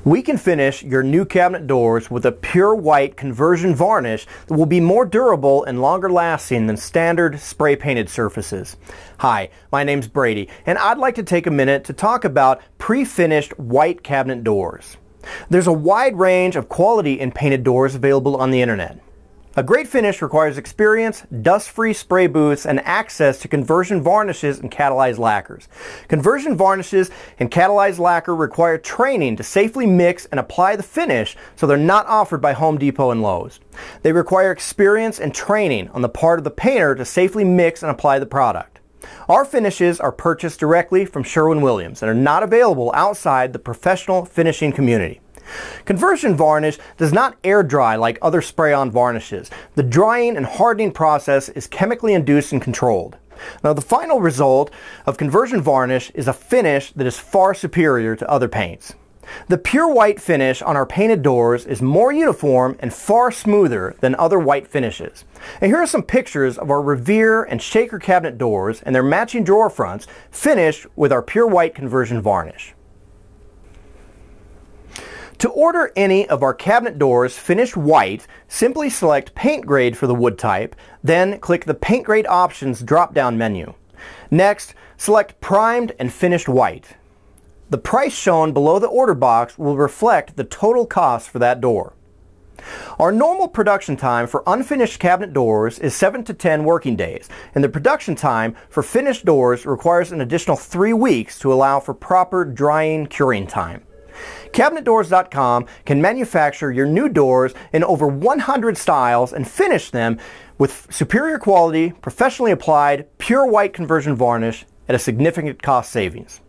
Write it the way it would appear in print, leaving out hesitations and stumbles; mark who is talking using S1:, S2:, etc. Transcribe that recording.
S1: We can finish your new cabinet doors with a Pure-White Conversion Varnish that will be more durable and longer lasting than standard spray painted surfaces. Hi, my name's Brady, and I'd like to take a minute to talk about pre-finished white cabinet doors. There's a wide range of quality in painted doors available on the internet. A great finish requires experience, dust-free spray booths, and access to conversion varnishes and catalyzed lacquers. Conversion varnishes and catalyzed lacquer require training to safely mix and apply the finish, so they're not offered by Home Depot and Lowe's. They require experience and training on the part of the painter to safely mix and apply the product. Our finishes are purchased directly from Sherwin-Williams and are not available outside the professional finishing community. Conversion varnish does not air dry like other spray-on varnishes. The drying and hardening process is chemically induced and controlled. Now, the final result of conversion varnish is a finish that is far superior to other paints. The pure white finish on our painted doors is more uniform and far smoother than other white finishes. And here are some pictures of our Revere and Shaker cabinet doors and their matching drawer fronts finished with our pure white conversion varnish. To order any of our cabinet doors finished white, simply select Paint Grade for the wood type, then click the Paint Grade Options drop-down menu. Next, select Primed and Finished White. The price shown below the order box will reflect the total cost for that door. Our normal production time for unfinished cabinet doors is 7 to 10 working days, and the production time for finished doors requires an additional 3 weeks to allow for proper drying, curing time. Cabinetdoors.com can manufacture your new doors in over 100 styles and finish them with superior quality, professionally applied, pure white conversion varnish at a significant cost savings.